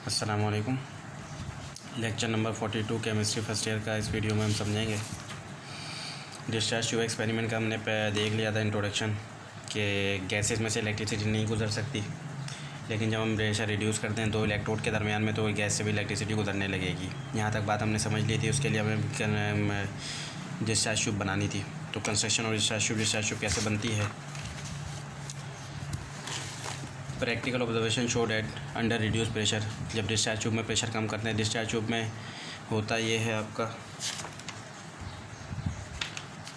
अस्सलामुअलैकुम। Lecture number 42 chemistry first year का इस वीडियो में हम समझेंगे। डिस्चार्ज ट्यूब एक्सपेरिमेंट का हमने देख लिया था इंट्रोडक्शन कि गैसेस में से इलेक्ट्रिसिटी नहीं गुजर सकती, लेकिन जब हम प्रेशर रिड्यूस करते हैं 2 इलेक्ट्रोड के दरमियान में तो गैस से भी इलेक्ट्रिसिटी गुजरने लगेगी। यहाँ तक बात हमने समझ ली थी। उसके लिए हमें डिस्चार्ज ट्यूब बनानी थी। तो कंस्ट्रक्शन और डिस्चार्ज ट्यूब कैसे बनती है। Practical observation show that under reduce pressure, जब डिस्चार्ज ट्यूब में प्रेशर कम करते हैं, डिस्चार्ज ट्यूब में होता ये है आपका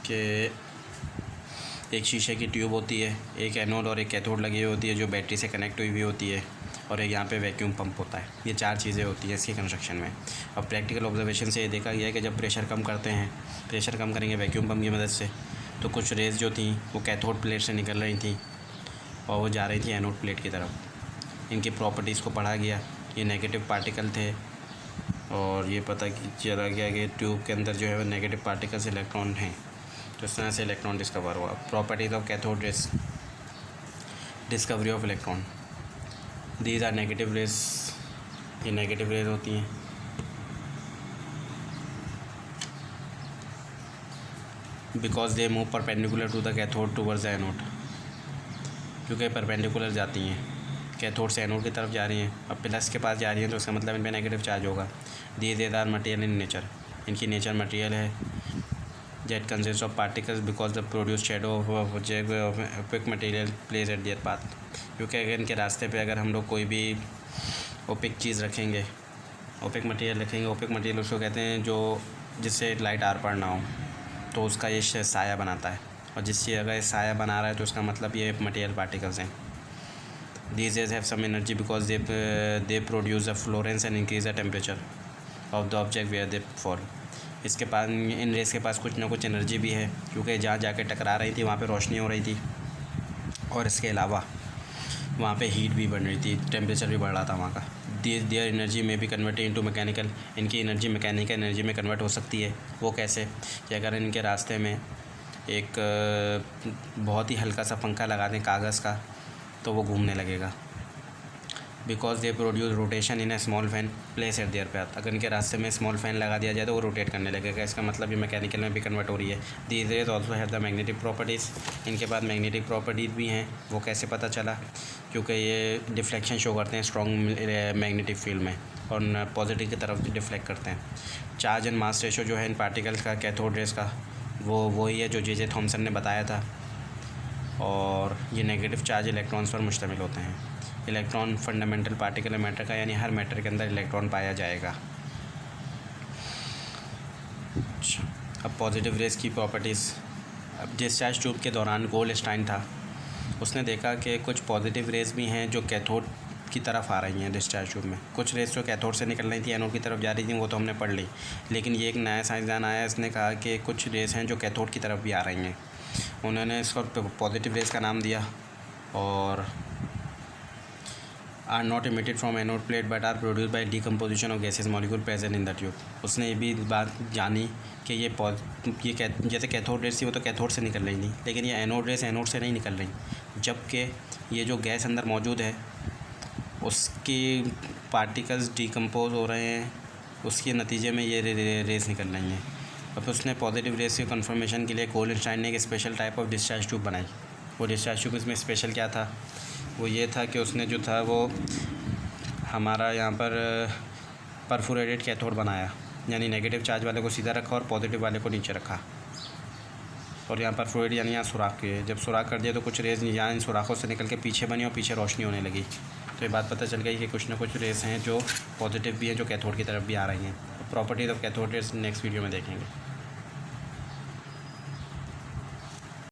कि एक शीशे की ट्यूब होती है, एक एनोड और एक कैथोड लगी हुई होती है जो बैटरी से कनेक्ट हुई होती है, और एक यहाँ पे वैक्यूम पंप होता है। ये 4 चीज़ें होती हैं इसकी कंस्ट्रक्शन में। और प्रैक्टिकल ऑब्जर्वेशन से ये देखा गया है कि जब प्रेशर कम करते हैं, प्रेशर कम करेंगे वैक्यूम पंप की मदद से, तो कुछ रेज़ जो थी वो कैथोड प्लेट से निकल रही थी और वो जा रही थी एनोड प्लेट की तरफ। इनकी प्रॉपर्टीज़ को पढ़ा गया। ये नेगेटिव पार्टिकल थे और ये पता चला गया कि ट्यूब के अंदर जो है वो नेगेटिव पार्टिकल्स इलेक्ट्रॉन हैं। तो इस तरह से इलेक्ट्रॉन डिस्कवर हुआ। Properties of cathode rays, discovery of electron, these are negative rays. ये नेगेटिव रेज होती हैं। Because they move perpendicular to the cathode towards the anode, क्योंकि परपेंडिकुलर जाती हैं, कैथोड से एनोड की तरफ जा रही हैं। अब प्लस के पास जा रही हैं तो इसका मतलब इन पर नेगेटिव चार्ज होगा। These are material in nature, इनकी नेचर मटेरियल है। Jet consist of particles because the produce shadow of opaque material place at their path, क्योंकि अगर इनके रास्ते पे अगर हम लोग कोई भी ओपिक चीज़ रखेंगे, ओपिक मटेरियल रखेंगे, ओपिक मटेरियल उसको कहते हैं जो जिससे लाइट आर पार ना हो, तो उसका ये साया बनाता है। और जिससे अगर साया बना रहा है तो उसका मतलब ये मटेरियल पार्टिकल्स हैं। These rays have some energy because they produce a fluorescence and increase the temperature of the object where they fall. इसके पास, इन रेस के पास कुछ ना कुछ एनर्जी भी है, क्योंकि जहाँ जाके टकरा रही थी वहाँ पे रोशनी हो रही थी, और इसके अलावा वहाँ पे हीट भी बढ़ रही थी, टेम्परेचर भी बढ़ रहा था वहाँ का। देयर एनर्जी में भी कन्वर्टेड इनटू मैकेनिकल, इनकी एनर्जी मैकेनिकल एनर्जी में कन्वर्ट हो सकती है। वो कैसे कि अगर इनके रास्ते में एक बहुत ही हल्का सा पंखा लगा दें कागज़ का, तो वो घूमने लगेगा। Because they produce rotation in A small fan place at their path, अगर इनके रास्ते में स्मॉल फैन लगा दिया जाए तो वो रोटेट करने लगेगा। इसका मतलब ये मैकेनिकल में भी कन्वर्ट हो रही है। These raise also have the magnetic properties, इनके पास मैग्नेटिक प्रॉपर्टीज़ भी हैं। वो कैसे पता चला, क्योंकि ये डिफ्लेक्शन शो करते हैं स्ट्रॉन्ग मैग्नेटिक फील्ड में, और पॉजिटिव की तरफ डिफ्लेक्ट करते हैं। चार्ज एंड मास रेशो जो है इन पार्टिकल्स का, कैथोड रेज का, वो वही है जो जे थॉमसन ने बताया था। और ये नेगेटिव चार्ज इलेक्ट्रॉन्स पर मुश्तमिल होते हैं। इलेक्ट्रॉन फंडामेंटल पार्टिकल है मैटर का, यानी हर मैटर के अंदर इलेक्ट्रॉन पाया जाएगा। अब पॉजिटिव रेज की प्रॉपर्टीज़। अब डिस्चार्ज ट्यूब के दौरान गोल्डस्टाइन था, उसने देखा कि कुछ पॉजिटिव रेज भी हैं जो कैथोड की तरफ आ रही हैं डिस्चार्ज ट्यूब में। कुछ रेज जो कैथोड से निकल रही थी एनोड की तरफ जा रही थी, वो तो हमने पढ़ ली। लेकिन ये एक नया साइंसदान आया, इसने कहा कि कुछ रेज हैं जो कैथोड की तरफ भी आ रही हैं। उन्होंने इसको पॉजिटिव रेज का नाम दिया, और are not emitted from anode plate but are produce by decomposition of gases molecule present in the tube. उसने ये भी बात जानी कि ये जैसे कैथोड रेज थी वो तो कैथोड से निकल रही थी, लेकिन ये एनोड रेज एनोड से नहीं निकल रही, जबकि ये जो गैस अंदर मौजूद है उसकी पार्टिकल्स डीकम्पोज हो रहे हैं, उसके नतीजे में ये रेज निकल रही हैं। और फिर उसने पॉजिटिव रेज की कन्फर्मेशन के लिए गोल्डस्टाइन ने एक special type of discharge tube बनाई। वो डिस्चार्ज ट्यूब इसमें स्पेशल क्या था, वो ये था कि उसने जो था वो हमारा यहाँ पर परफोरेटेड कैथोड बनाया, यानी नेगेटिव चार्ज वाले को सीधा रखा और पॉजिटिव वाले को नीचे रखा। और यहाँ परफोरेट यानी यहाँ सुराख किए। जब सुराख कर दिया तो कुछ रेज़ यहाँ इन सुराखों से निकल के पीछे बनी और पीछे रोशनी होने लगी। तो ये बात पता चल गई कि कुछ ना कुछ रेज़ हैं जो पॉजिटिव भी हैं, जो कैथोड की तरफ भी आ रही हैं। Properties of cathode rays next video में देखेंगे।